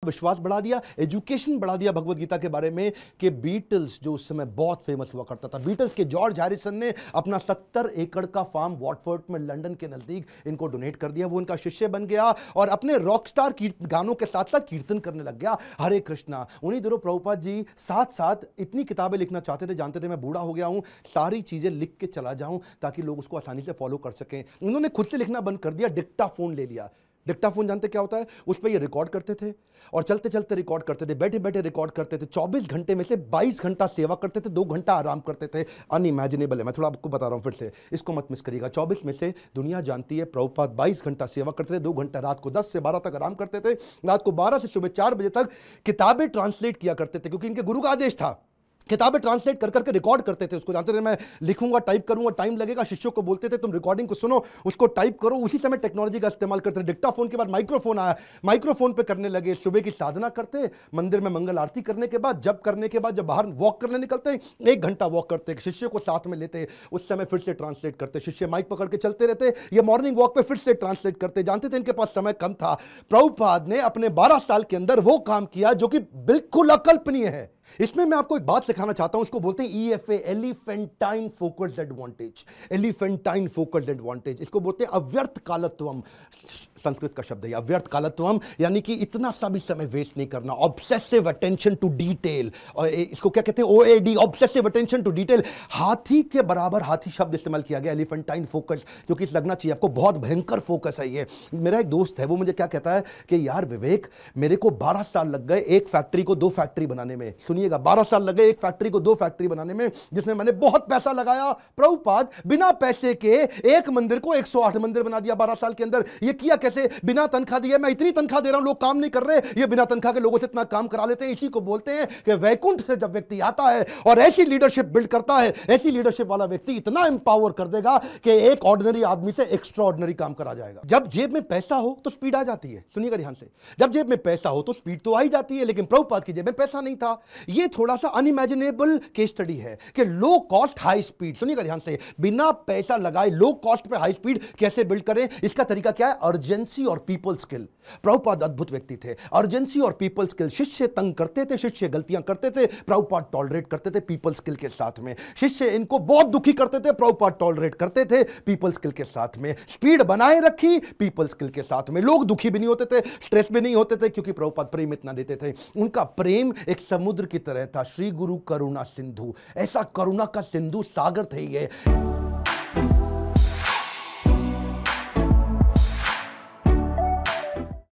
विश्वास बढ़ा दिया, एजुकेशन बढ़ा दिया भगवत गीता के बारे में कि बीटल्स जो उस समय बहुत फेमस हुआ करता था, बीटल्स के जॉर्ज हैरिसन ने अपना 70 एकड़ का फार्म वॉटफोर्ड में लंदन के नजदीक इनको डोनेट कर दिया। वो इनका शिष्य बन गया और अपने रॉकस्टार गानों के साथ साथ कीर्तन करने लग गया, हरे कृष्णा। उन्हीं दिनों प्रभुपाद जी साथ साथ इतनी किताबें लिखना चाहते थे, जानते थे मैं बूढ़ा हो गया हूं, सारी चीजें लिख के चला जाऊं ताकि लोग उसको आसानी से फॉलो कर सकें। उन्होंने खुद से लिखना बंद कर दिया, डिक्टाफोन ले लिया। डिक्टाफोन जानते क्या होता है? उस पर ये रिकॉर्ड करते थे और चलते चलते रिकॉर्ड करते थे, बैठे बैठे रिकॉर्ड करते थे। 24 घंटे में से 22 घंटा सेवा करते थे, 2 घंटा आराम करते थे। अनइमेजिनेबल है, मैं थोड़ा आपको बता रहा हूं फिर से, इसको मत मिस करिएगा। 24 में से दुनिया जानती है प्रभुपाद 22 घंटा सेवा करते थे, 2 घंटा रात को 10 से 12 तक आराम करते थे, रात को 12 से सुबह 4 बजे तक किताबें ट्रांसलेट किया करते थे, क्योंकि इनके गुरु का आदेश था। किताबें ट्रांसलेट कर करके रिकॉर्ड करते थे उसको, जानते थे मैं लिखूंगा, टाइप करूंगा, टाइम लगेगा। शिष्यों को बोलते थे तुम रिकॉर्डिंग को सुनो, उसको टाइप करो। उसी समय टेक्नोलॉजी का इस्तेमाल करते थे। डिक्टाफोन के बाद माइक्रोफोन आया, माइक्रोफोन पे करने लगे। सुबह की साधना करते, मंदिर में मंगल आरती करने के बाद, जब करने के बाद जब बाहर वॉक करने निकलते, 1 घंटा वॉक करते, शिष्य को साथ में लेते, उस समय फिर से ट्रांसलेट करते। शिष्य माइक पकड़ के चलते रहते, ये मॉर्निंग वॉक पे फिर से ट्रांसलेट करते। जानते थे इनके पास समय कम था। प्रभुपाद ने अपने 12 साल के अंदर वो काम किया जो कि बिल्कुल अकल्पनीय है। इसमें मैं आपको एक बात सिखाना चाहता हूं, इसको बोलते हैं EFA, elephantine focused advantage. Elephantine focused advantage, इसको बोलते हैं अव्यर्थ कालत्वम। संस्कृत का शब्द है अव्यर्थ कालत्वम, यानी कि इतना सा भी समय वेस्ट नहीं करना। ऑब्सेसिव अटेंशन टू डिटेल, और इसको क्या कहते हैं? OAD, obsessive attention to detail. हाथी के बराबर हाथी शब्द इस्तेमाल किया गया, एलिफेंटाइन फोकस, क्योंकि लगना चाहिए आपको बहुत भयंकर फोकस है ये। मेरा एक दोस्त है, वो मुझे क्या कहता है कि यार विवेक, मेरे को 12 साल लग गए एक फैक्ट्री को 2 फैक्ट्री बनाने में। सुनिएगा, 12 साल लगे एक फैक्ट्री को 2 फैक्ट्री बनाने में, जिसमें मैंने बहुत पैसा लगाया। प्रभुपाद बिना पैसे के एक मंदिर को 108 मंदिर बना दिया 12 साल के अंदर। ये किया कैसे? बिना तनख्वाह दिए। मैं इतनी तनख्वाह दे रहा हूं, लोग काम नहीं कर रहे, ये बिना तनख्वाह के लोगों से इतना काम करा लेते हैं। इसी को बोलते हैं कि वैकुंठ से जब व्यक्ति आता है और ऐसी लीडरशिप बिल्ड करता है, ऐसी लीडरशिप वाला व्यक्ति इतना एम्पावर कर देगा कि एक ऑर्डिनरी आदमी से एक्स्ट्रा ऑर्डिनरी काम करा जाएगा। जब जेब में पैसा हो तो स्पीड आ जाती है। सुनिएगा ध्यान से, जब जेब में पैसा हो तो स्पीड तो आ ही जाती है, लेकिन प्रभुपाद की जेब में पैसा नहीं था। ये थोड़ा सा अनइमेजिनेबल केस स्टडी है कि लो कॉस्ट हाई स्पीड। सुनिएगा ध्यान से, बिना पैसा लगाए लो कॉस्ट पे हाई स्पीड कैसे बिल्ड करें? इसका तरीका क्या है? अर्जेंसी और पीपल स्किल। प्रभुपाद अद्भुत व्यक्ति थे, अर्जेंसी और पीपल स्किल। शिष्य तंग करते थे, शिष्य गलतियां करते थे, प्रभुपाद टॉलरेट करते थे पीपल स्किल के साथ में। शिष्य इनको बहुत दुखी करते थे, प्रभुपाद टॉलरेट करते थे पीपल स्किल के साथ में। स्पीड बनाए रखी पीपल स्किल के साथ में। लोग दुखी भी नहीं होते थे, स्ट्रेस भी नहीं होते थे, क्योंकि प्रभुपाद प्रेम इतना देते थे। उनका प्रेम एक समुद्र की तरह था, श्री गुरु करुणा सिंधु। ऐसा करुणा का सिंधु सागर थे ये।